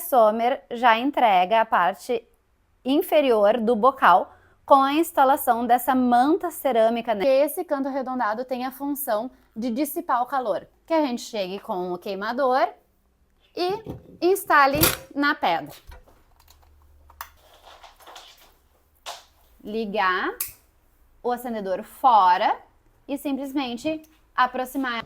Sommer já entrega a parte inferior do bocal com a instalação dessa manta cerâmica. Esse canto arredondado tem a função de dissipar o calor. Que a gente chegue com o queimador e instale na pedra. Ligar o acendedor fora e simplesmente aproximar.